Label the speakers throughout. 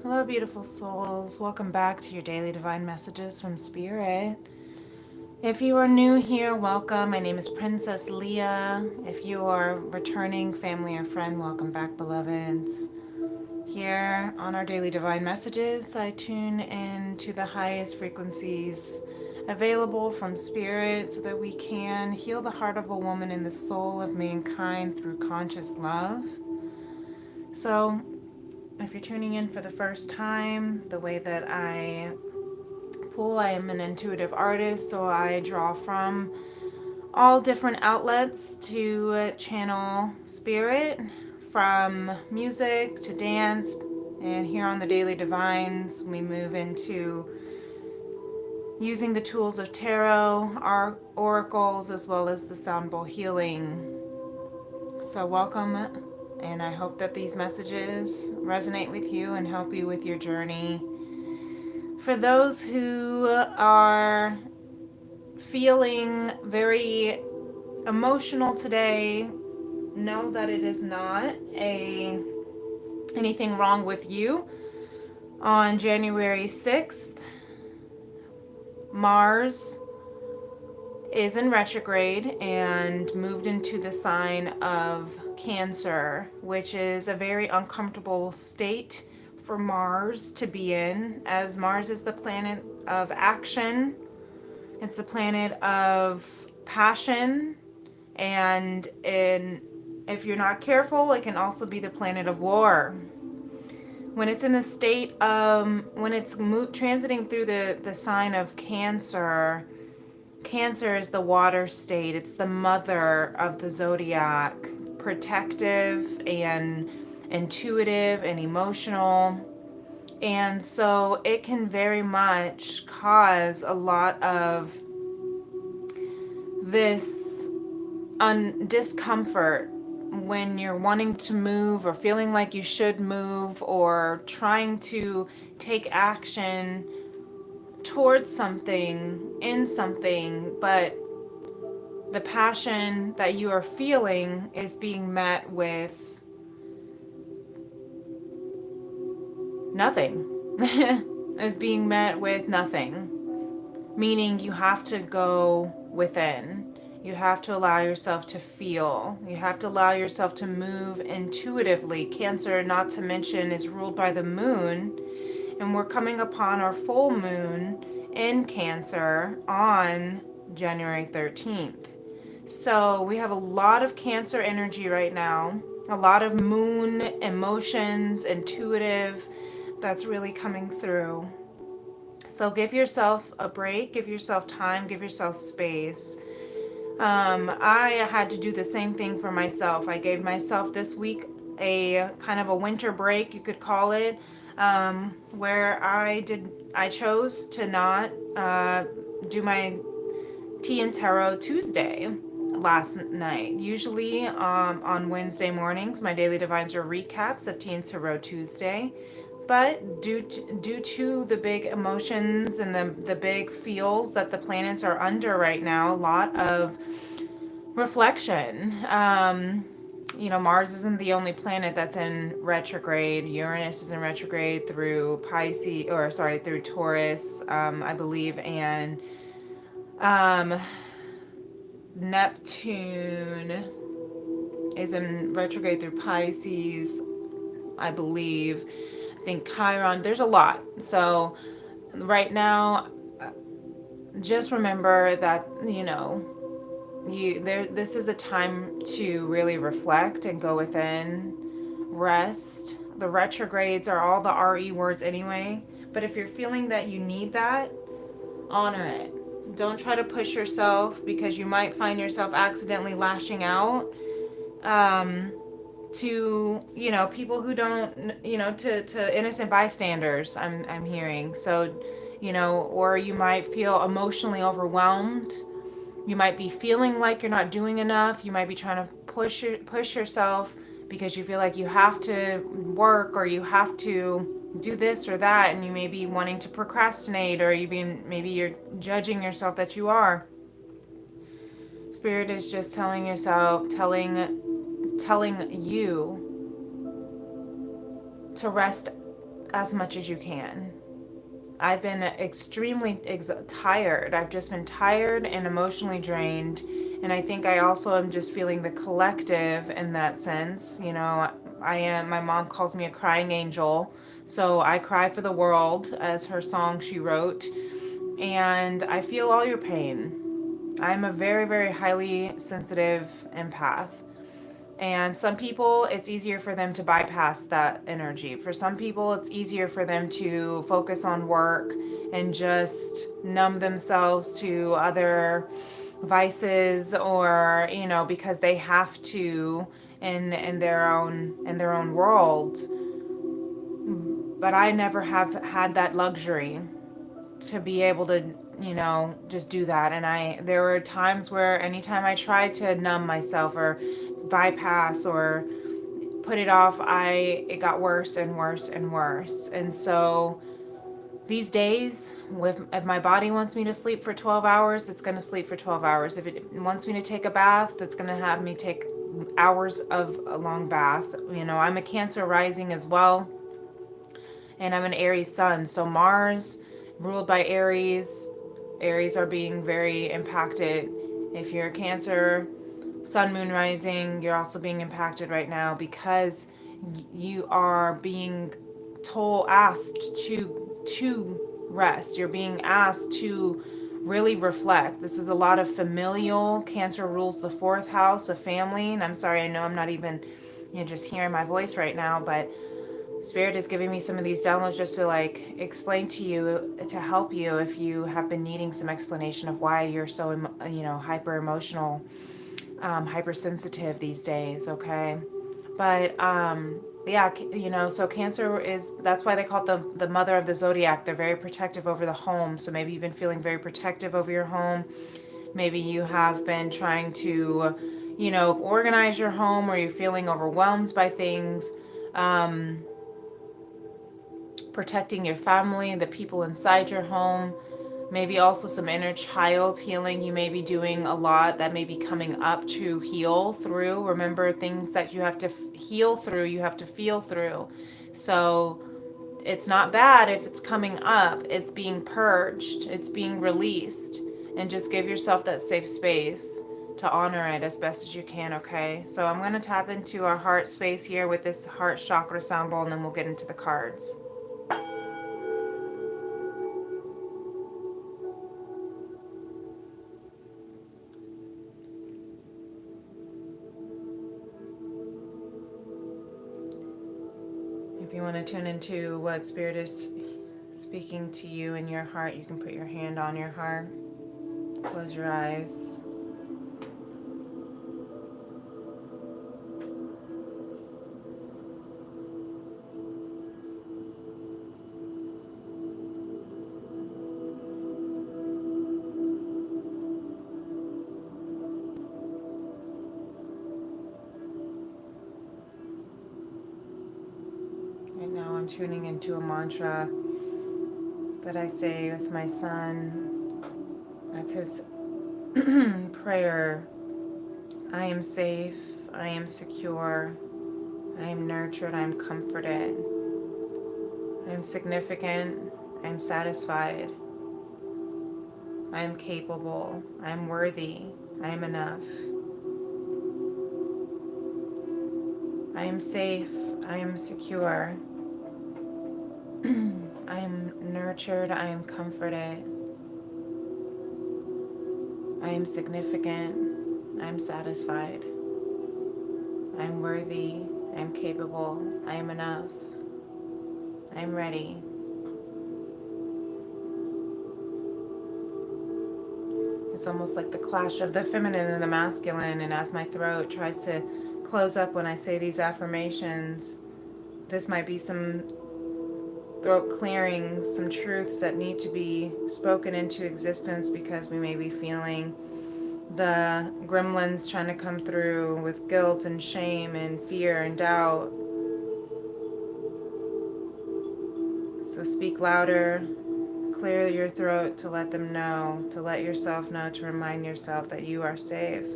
Speaker 1: Hello, beautiful souls. Welcome back to your daily divine messages from Spirit. If you are new here, welcome. My name is Princess Leah. If you are returning family or friend, welcome back, beloveds. Here on our daily divine messages, I tune in to the highest frequencies available from Spirit so that we can heal the heart of a woman and the soul of mankind through conscious love. So, if you're tuning in for the first time, the way that I pull, I am an intuitive artist, so I draw from all different outlets to channel spirit, from music to dance. And here on the Daily Divines, we move into using the tools of tarot, our oracles, as well as the sound bowl healing. So welcome, and I hope that these messages resonate with you and help you with your journey. For those who are feeling very emotional today, know that it is not anything wrong with you. On January 6th, Mars is in retrograde and moved into the sign of Cancer, which is a very uncomfortable state for Mars to be in, as Mars is the planet of action. It's the planet of passion, and if you're not careful, it can also be the planet of war. When it's in a state, when it's transiting through the sign of Cancer, Cancer is the water state. It's the mother of the zodiac, protective and intuitive and emotional. And so it can very much cause a lot of this discomfort when you're wanting to move or feeling like you should move or trying to take action towards something, in something, but the passion that you are feeling is being met with nothing. Is being met with nothing. Meaning you have to go within. You have to allow yourself to feel. You have to allow yourself to move intuitively. Cancer, not to mention, is ruled by the moon. And we're coming upon our full moon in Cancer on January 13th. So we have a lot of Cancer energy right now, a lot of moon emotions, intuitive, that's really coming through. So give yourself a break, give yourself time, give yourself space. I had to do the same thing for myself. I gave myself this week a kind of a winter break, you could call it, where I chose to not do my Tea+Tarot Tuesday last night. Usually on Wednesday mornings, my daily divines are recaps of Tea+Tarot Tuesday. But due to the big emotions and the big feels that the planets are under right now, a lot of reflection. Mars isn't the only planet that's in retrograde. Uranus is in retrograde through through Taurus, I believe, and Neptune is in retrograde through Pisces, I believe. I think Chiron, there's a lot. So right now, just remember that, this is a time to really reflect and go within, rest. The retrogrades are all the RE words anyway. But if you're feeling that you need that, honor it. Don't try to push yourself, because you might find yourself accidentally lashing out to people who don't, to innocent bystanders. I'm hearing. So or you might feel emotionally overwhelmed. You might be feeling like you're not doing enough. You might be trying to push yourself because you feel like you have to work or you have to do this or that, and you may be wanting to procrastinate, or maybe you're judging yourself that you are. Spirit is just telling you to rest as much as you can. I've been extremely tired. I've just been tired and emotionally drained. And I think I also am just feeling the collective in that sense. You know, my mom calls me a crying angel. So I cry for the world, as her song she wrote. And I feel all your pain. I'm a very, very highly sensitive empath. And some people, it's easier for them to bypass that energy. For some people, it's easier for them to focus on work and just numb themselves to other vices, or, you know, because they have to in their own world. But I never have had that luxury to be able to, you know, just do that. And there were times where anytime I tried to numb myself or bypass or put it off, it got worse and worse and worse. And so these days, if my body wants me to sleep for 12 hours, it's going to sleep for 12 hours. If it wants me to take a bath, that's going to have me take hours of a long bath. You know, I'm a Cancer rising as well, and I'm an Aries sun. So Mars, ruled by Aries, Aries are being very impacted. If you're a Cancer, Sun, Moon, Rising, you're also being impacted right now because you are being asked to rest. You're being asked to really reflect. This is a lot of familial. Cancer rules the fourth house of family. And I'm sorry, I know I'm not even, you know, just hearing my voice right now, but Spirit is giving me some of these downloads just to like explain to you, to help you if you have been needing some explanation of why you're so, you know, hyper emotional, hypersensitive these days, okay? But yeah, you know, so Cancer is, that's why they call it the mother of the zodiac. They're very protective over the home. So maybe you've been feeling very protective over your home. Maybe you have been trying to, you know, organize your home, or you're feeling overwhelmed by things. Protecting your family, the people inside your home. Maybe also some inner child healing. You may be doing a lot that may be coming up to heal through. Remember, things that you have to heal through, you have to feel through. So it's not bad if it's coming up. It's being purged, it's being released. And just give yourself that safe space to honor it as best as you can, okay? So I'm going to tap into our heart space here with this heart chakra sound bowl, and then we'll get into the cards. If you want to tune into what Spirit is speaking to you in your heart, you can put your hand on your heart, close your eyes. Right now I'm tuning into a mantra that I say with my son. That's his prayer. I am safe, I am secure, I am nurtured, I am comforted, I am significant, I am satisfied, I am capable, I am worthy, I am enough. I am safe, I am secure, I am nurtured, I am comforted, I am significant, I am satisfied, I am worthy, I am capable, I am enough, I am ready. It's almost like the clash of the feminine and the masculine, and as my throat tries to close up when I say these affirmations, this might be some throat clearings, some truths that need to be spoken into existence because we may be feeling the gremlins trying to come through with guilt and shame and fear and doubt. So speak louder, clear your throat to let them know, to let yourself know, to remind yourself that you are safe,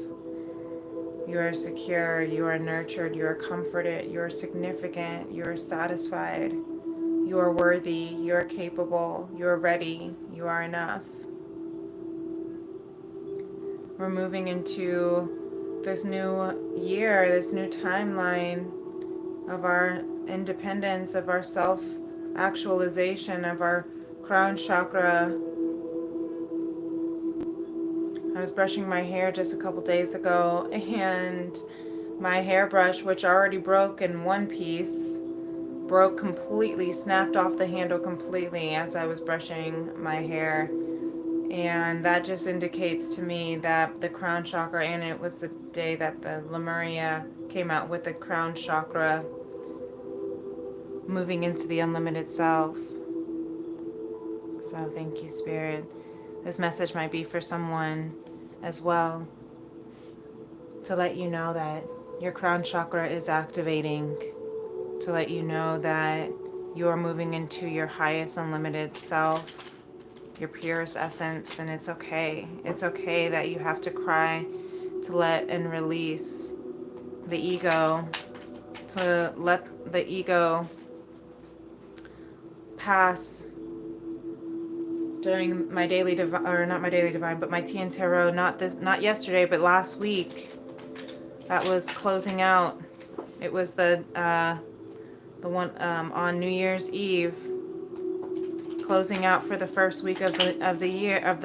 Speaker 1: you are secure, you are nurtured, you are comforted, you are significant, you are satisfied, You are worthy, you are capable, you are ready, you are enough. We're moving into this new year, this new timeline of our independence, of our self-actualization, of our crown chakra. I was brushing my hair just a couple days ago, and my hairbrush, which already broke in one piece, broke completely, snapped off the handle completely as I was brushing my hair. And that just indicates to me that the crown chakra, and it was the day that the Lemuria came out with the crown chakra moving into the unlimited self. So thank you, Spirit. This message might be for someone as well, to let you know that your crown chakra is activating, to let you know that you are moving into your highest unlimited self, your purest essence, and it's okay. It's okay that you have to cry to let and release the ego, to let the ego pass. During my daily divine, or not my daily divine, but my Tea+Tarot, not yesterday, but last week, that was closing out. It was the one on New Year's Eve, closing out for the first week of the year,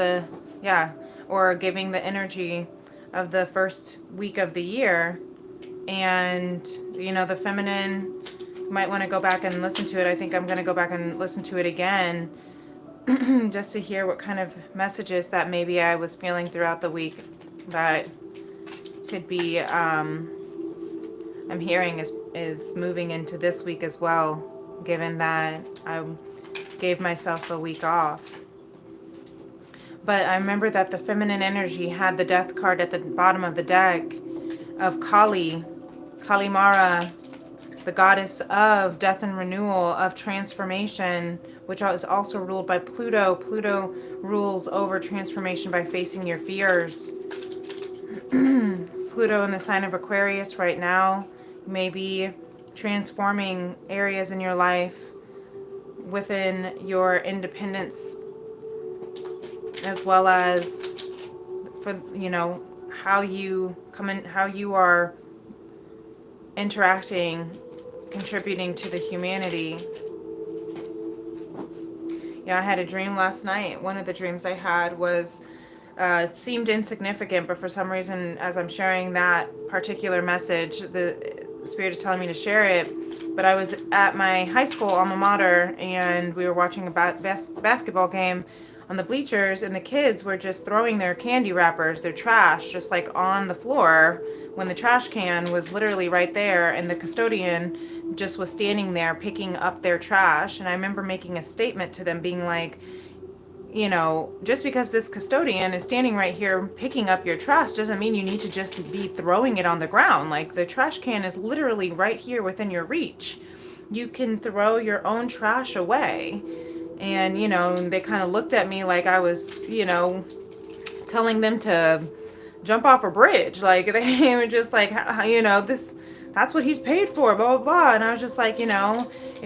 Speaker 1: or giving the energy of the first week of the year. And the feminine, you might want to go back and listen to it. I think I'm going to go back and listen to it again, just to hear what kind of messages that maybe I was feeling throughout the week that could be I'm hearing is moving into this week as well, given that I gave myself a week off. But I remember that the feminine energy had the death card at the bottom of the deck of Kali Mara, the goddess of death and renewal, of transformation, which is also ruled by Pluto. Pluto rules over transformation by facing your fears. Pluto in the sign of Aquarius right now may be transforming areas in your life within your independence, as well as for how you come in, how you are interacting, contributing to the humanity. Yeah, I had a dream last night. One of the dreams I had was seemed insignificant, but for some reason, as I'm sharing that particular message, the Spirit is telling me to share it. But I was at my high school alma mater, and we were watching a basketball game on the bleachers, and the kids were just throwing their candy wrappers, their trash, just like on the floor, when the trash can was literally right there, and the custodian just was standing there picking up their trash. And I remember making a statement to them, being like, just because this custodian is standing right here picking up your trash doesn't mean you need to just be throwing it on the ground. Like, the trash can is literally right here within your reach. You can throw your own trash away. And, they kind of looked at me like I was, telling them to jump off a bridge. Like, they were just like, that's what he's paid for, blah, blah, blah. And I was just like, it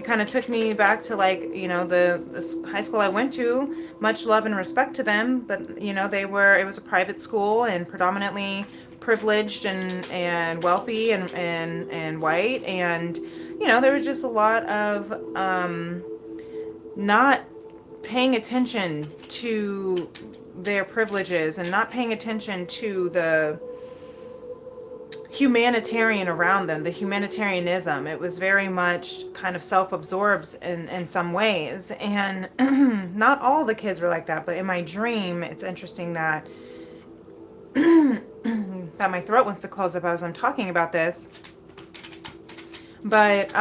Speaker 1: kind of took me back to, like, the high school I went to. Much love and respect to them, but it was a private school and predominantly privileged and wealthy and white, and there was just a lot of not paying attention to their privileges and not paying attention to the humanitarian around them, the humanitarianism. It was very much kind of self-absorbed in some ways, and not all the kids were like that, but in my dream, it's interesting that that my throat wants to close up as I'm talking about this, but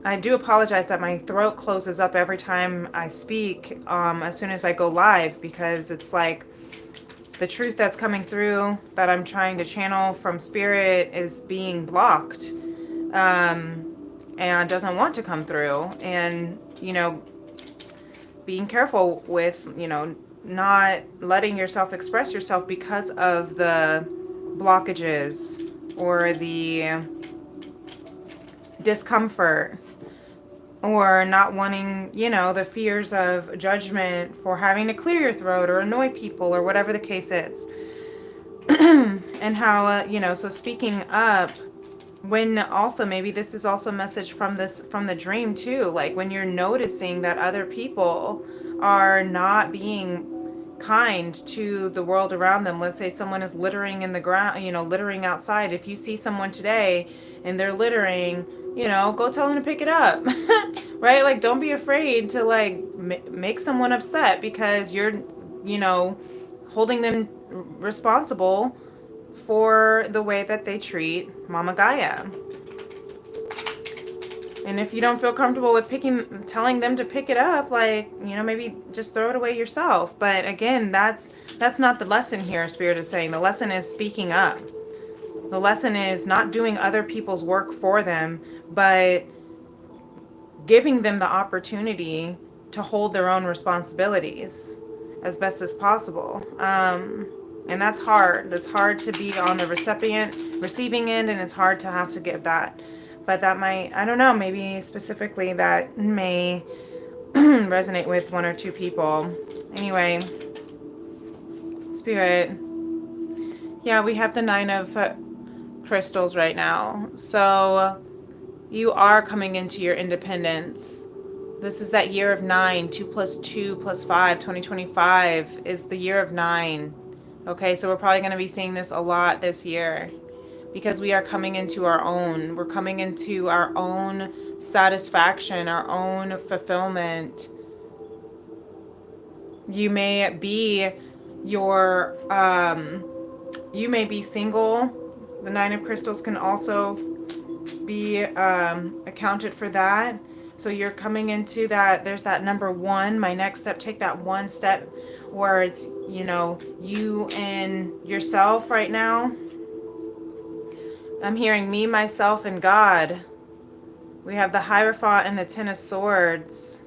Speaker 1: I do apologize that my throat closes up every time I speak, as soon as I go live, because it's like the truth that's coming through that I'm trying to channel from Spirit is being blocked, and doesn't want to come through. And, being careful with, not letting yourself express yourself because of the blockages or the discomfort or not wanting, you know, the fears of judgment for having to clear your throat or annoy people or whatever the case is. And how, you know, so speaking up, when also maybe this is also a message from the dream too, like when you're noticing that other people are not being kind to the world around them. Let's say someone is littering in the ground, you know, littering outside. If you see someone today and they're littering, you know, go tell them to pick it up. Right? Like, don't be afraid to like make someone upset because you're, you know, holding them responsible for the way that they treat Mama Gaia. And if you don't feel comfortable with telling them to pick it up, like, you know, maybe just throw it away yourself. But again, that's not the lesson here, Spirit is saying. The lesson is speaking up. The lesson is not doing other people's work for them, but giving them the opportunity to hold their own responsibilities as best as possible. And that's hard. That's hard to be on the receiving end, and it's hard to have to give that. But that might, I don't know, maybe specifically that may resonate with one or two people. Anyway, Spirit. Yeah, we have the 9 of crystals right now. So you are coming into your independence. This is that year of 9. 2 plus 2 plus 5. 2025 is the year of 9. Okay, so we're probably going to be seeing this a lot this year because we are coming into our own. We're coming into our own satisfaction, our own fulfillment. You may be you may be single. The 9 of crystals can also be accounted for that. So you're coming into that, there's that number 1, my next step, take that one step where it's, you know, you and yourself right now. I'm hearing me, myself, and God. We have the Hierophant and the 10 of Swords.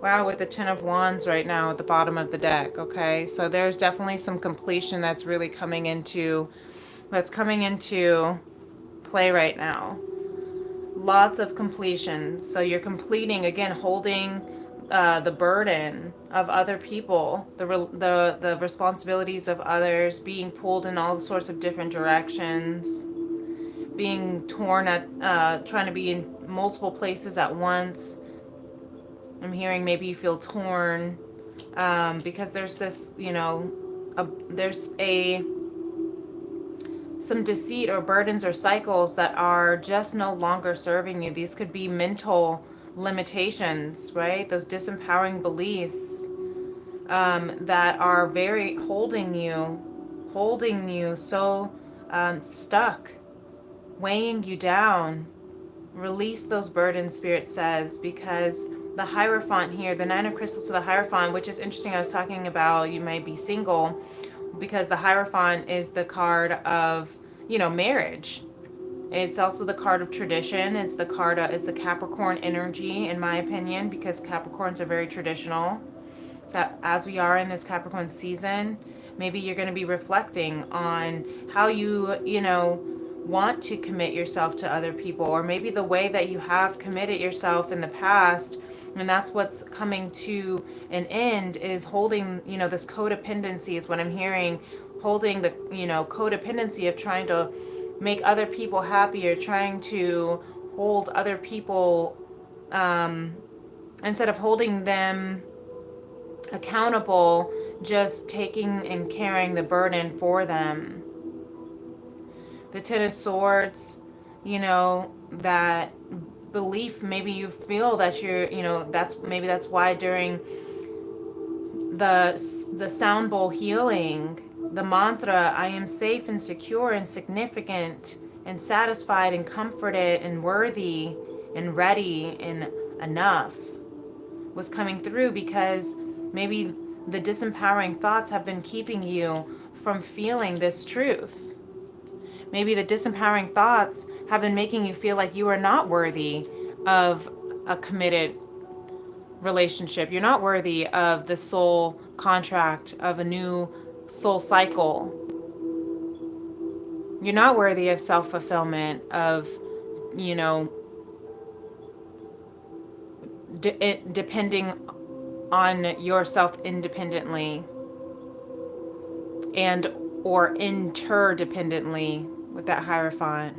Speaker 1: Wow, with the 10 of Wands right now at the bottom of the deck, okay? So there's definitely some completion that's really coming into play right now. Lots of completion. So you're completing, again, holding the burden of other people, the responsibilities of others, being pulled in all sorts of different directions, being torn at, trying to be in multiple places at once. I'm hearing maybe you feel torn because there's this, you know, there's some deceit or burdens or cycles that are just no longer serving you. These could be mental limitations, right? Those disempowering beliefs that are very holding you so stuck, weighing you down. Release those burdens, Spirit says, because the Hierophant here, the 9 of crystals to the Hierophant, which is interesting. I was talking about you may be single because the Hierophant is the card of, you know, marriage. It's also the card of tradition. It's the card of, it's a Capricorn energy, in my opinion, because Capricorns are very traditional. So as we are in this Capricorn season, maybe you're going to be reflecting on how you know, want to commit yourself to other people, or maybe the way that you have committed yourself in the past, and that's what's coming to an end, is holding, you know, this codependency is what I'm hearing, holding the, you know, codependency of trying to make other people happy, or trying to hold other people instead of holding them accountable, just taking and carrying the burden for them. The 10 of Swords, you know, that belief, maybe you feel that you're, you know, that's why during the sound bowl healing, the mantra, I am safe and secure and significant and satisfied and comforted and worthy and ready and enough, was coming through, because maybe the disempowering thoughts have been keeping you from feeling this truth. Maybe the disempowering thoughts have been making you feel like you are not worthy of a committed relationship. You're not worthy of the soul contract, of a new soul cycle. You're not worthy of self-fulfillment, of, you know, depending on yourself independently and or interdependently with that Hierophant.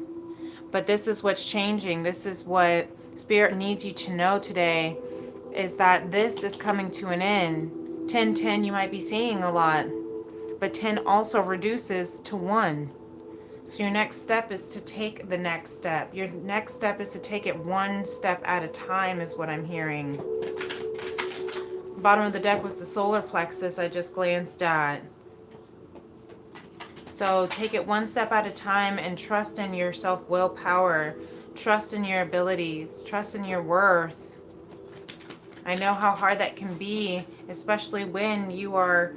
Speaker 1: But this is what's changing. This is what Spirit needs you to know today, is that this is coming to an end. 10-10 you might be seeing a lot, but 10 also reduces to 1. So your next step is to take the next step. Your next step is to take it one step at a time, is what I'm hearing. Bottom of the deck was the solar plexus I just glanced at. So take it one step at a time and trust in your self-will power. Trust in your abilities. Trust in your worth. I know how hard that can be, especially when you are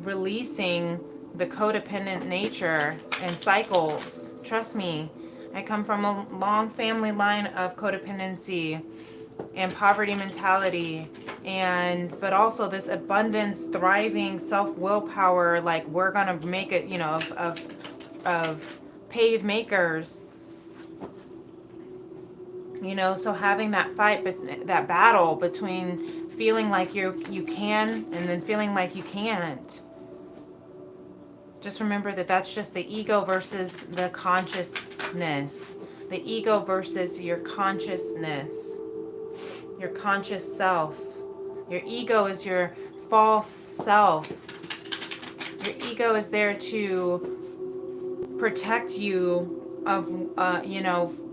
Speaker 1: releasing the codependent nature and cycles. Trust me, I come from a long family line of codependency and poverty mentality, but also this abundance, thriving, self-will power, like we're gonna make it, of pave makers. So having that fight, but that battle between feeling like you can and then feeling like you can't. Just remember that that's just the ego versus the consciousness. The ego versus your consciousness. Your conscious self. Your ego is your false self. Your ego is there to protect you of,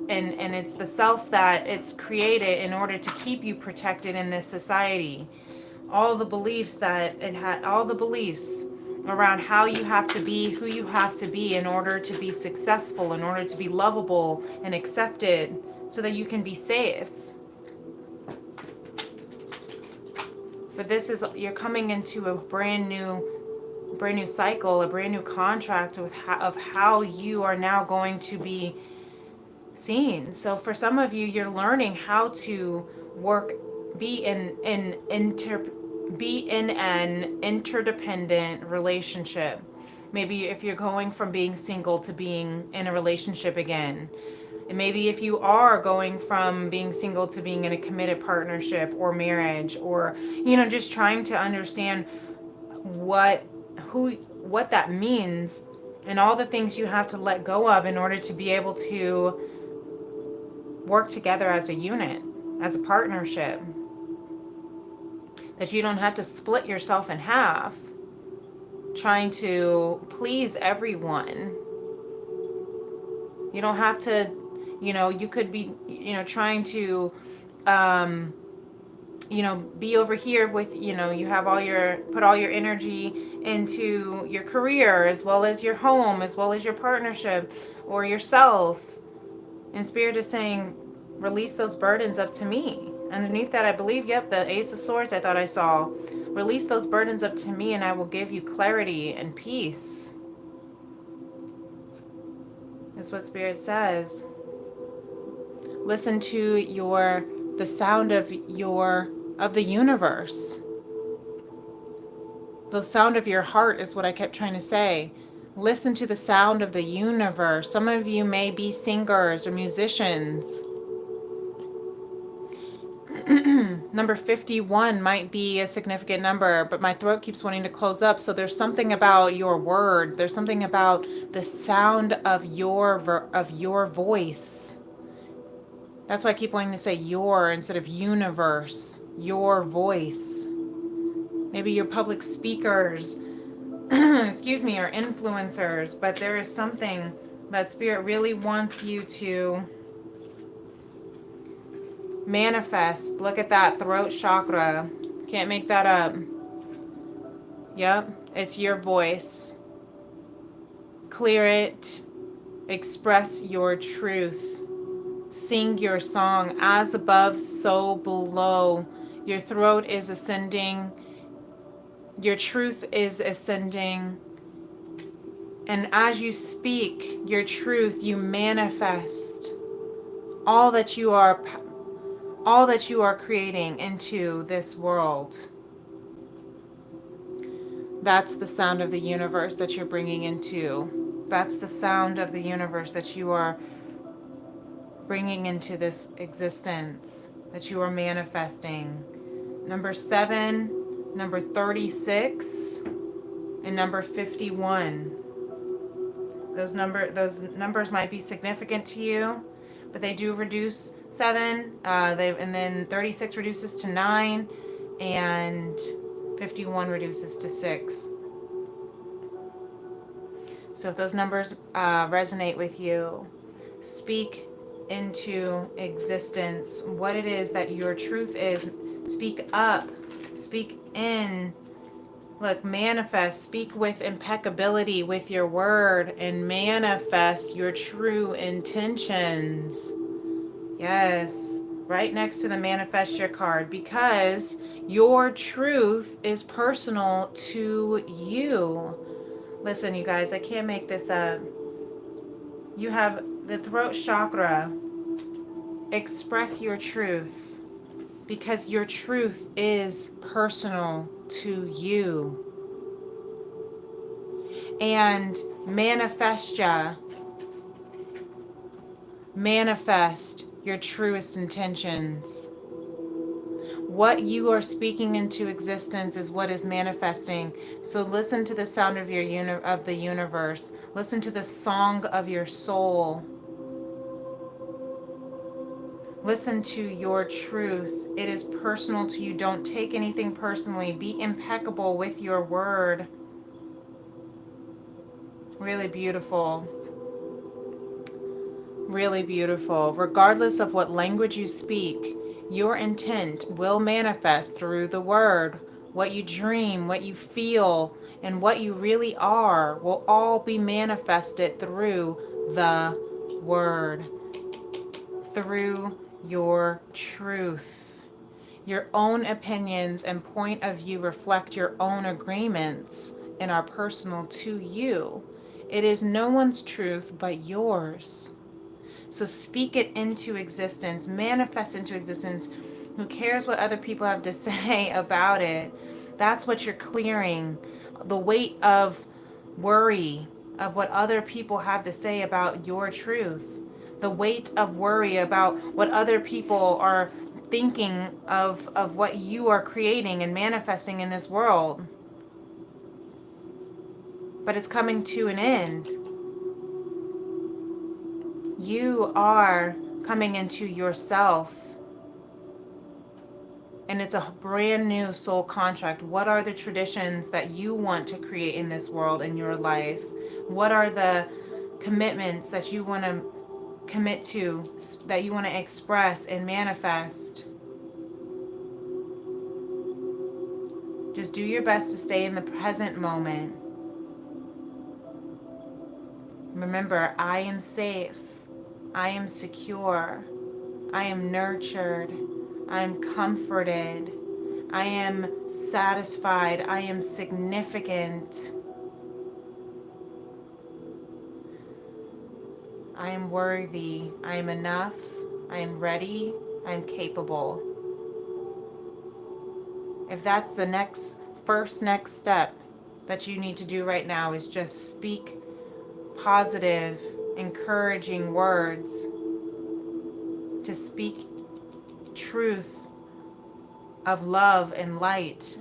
Speaker 1: and it's the self that it's created in order to keep you protected in this society. All the beliefs around how you have to be, who you have to be in order to be successful, in order to be lovable and accepted, so that you can be safe. But you're coming into a brand new cycle, a brand new contract of how you are now going to be seen. So for some of you, you're learning how to be in an interdependent relationship. Maybe if you're going from being single to being in a relationship again. And maybe if you are going from being single to being in a committed partnership or marriage, or, just trying to understand what that means and all the things you have to let go of in order to be able to work together as a unit, as a partnership. That you don't have to split yourself in half trying to please everyone. You don't have to, you could be, trying to, be over here with, you have put all your energy into your career, as well as your home, as well as your partnership or yourself. And Spirit is saying, release those burdens up to me. Underneath that, I believe, the Ace of Swords I thought I saw. Release those burdens up to me and I will give you clarity and peace. That's what Spirit says. Listen to the sound of the universe. The sound of your heart is what I kept trying to say. Listen to the sound of the universe. Some of you may be singers or musicians. Number 51 might be a significant number, but my throat keeps wanting to close up. So there's something about your word. There's something about the sound of your voice. That's why I keep wanting to say your instead of universe. Your voice. Maybe you're public speakers, excuse me, or influencers, but there is something that Spirit really wants you to manifest. Look at that throat chakra. Can't make that up. Yep, it's your voice. Clear it. Express your truth. Sing your song. As above, so below. Your throat is ascending. Your truth is ascending. And as you speak your truth, you manifest all that you are creating into this world. That's the sound of the universe that you're bringing into. That's the sound of the universe that you are bringing into this existence, that you are manifesting. Number 7, number 36, and number 51. Those numbers might be significant to you, but they do reduce 7. And then 36 reduces to 9, and 51 reduces to 6. So if those numbers resonate with you, speak into existence what it is that your truth is. Speak up, speak in. Look, manifest, speak with impeccability with your word, and manifest your true intentions. Yes, right next to the manifest your card, because your truth is personal to you. Listen, you guys, I can't make this up. You have the throat chakra. Express your truth, because your truth is personal to you. And manifest your truest intentions. What you are speaking into existence is what is manifesting. So listen to the sound of of the universe. Listen to the song of your soul. Listen to your truth. It is personal to you. Don't take anything personally. Be impeccable with your word. Really beautiful. Really beautiful. Regardless of what language you speak, your intent will manifest through the word. What you dream, what you feel, and what you really are will all be manifested through the word, through your truth. Your own opinions and point of view reflect your own agreements and are personal to you. It is no one's truth but yours. So speak it into existence, manifest into existence. Who cares what other people have to say about it? That's what you're clearing. The weight of worry of what other people have to say about your truth. The weight of worry about what other people are thinking of what you are creating and manifesting in this world. But it's coming to an end. You are coming into yourself. And it's a brand new soul contract. What are the traditions that you want to create in this world, in your life? What are the commitments that you want to commit to, that you want to express and manifest? Just do your best to stay in the present moment. Remember, I am safe. I am secure. I am nurtured. I am comforted. I am satisfied. I am significant. I am worthy. I am enough. I am ready. I am capable. If that's the next step that you need to do right now, is just speak positive, encouraging words, to speak truth of love and light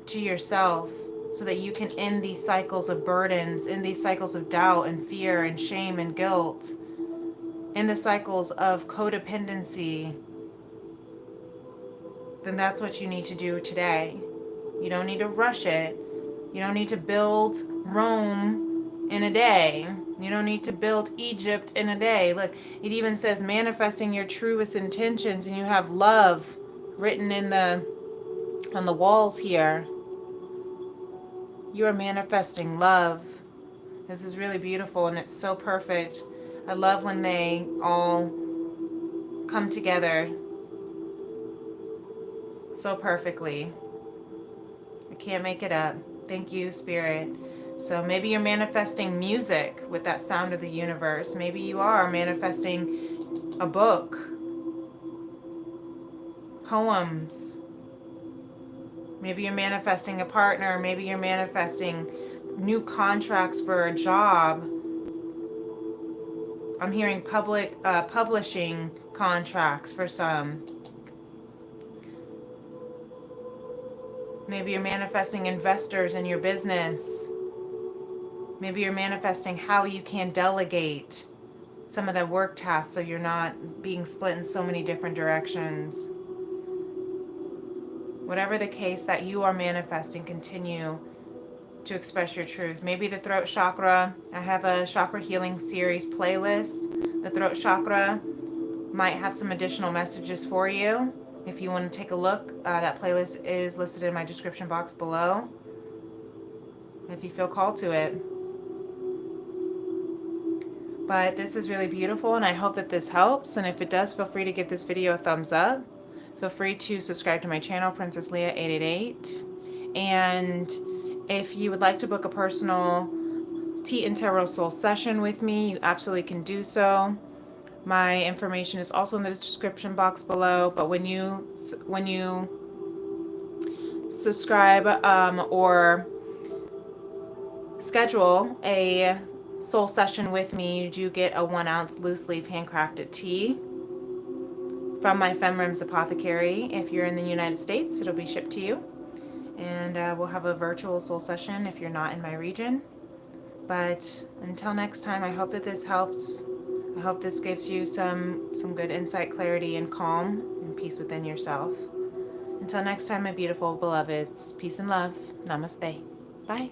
Speaker 1: to yourself, so that you can end these cycles of burdens, end these cycles of doubt and fear and shame and guilt, end the cycles of codependency. Then that's what you need to do today. You don't need to rush it. You don't need to build Rome in a day. You don't need to build Egypt in a day. Look, it even says manifesting your truest intentions, and you have love written on the walls here. You are manifesting love. This is really beautiful, and it's so perfect. I love when they all come together so perfectly. I can't make it up. Thank you, Spirit. So maybe you're manifesting music with that sound of the universe. Maybe you are manifesting a book, poems. Maybe you're manifesting a partner. Maybe you're manifesting new contracts for a job. I'm hearing publishing contracts for some. Maybe you're manifesting investors in your business. Maybe you're manifesting how you can delegate some of the work tasks so you're not being split in so many different directions. Whatever the case that you are manifesting, continue to express your truth. Maybe the throat chakra. I have a chakra healing series playlist. The throat chakra might have some additional messages for you. If you want to take a look, that playlist is listed in my description box below. If you feel called to it. But this is really beautiful, and I hope that this helps. And if it does, feel free to give this video a thumbs up. Feel free to subscribe to my channel, Princess Leah 888. And if you would like to book a personal Tea+Tarot soul session with me, you absolutely can do so. My information is also in the description box below. But when you subscribe or schedule a soul session with me, you do get a 1 ounce loose leaf handcrafted tea from my FemRems apothecary. If you're in the United States, it'll be shipped to you. And we'll have a virtual soul session if you're not in my region. But until next time, I hope that this helps. I hope this gives you some good insight, clarity, and calm and peace within yourself. Until next time, my beautiful beloveds, peace and love. Namaste. Bye.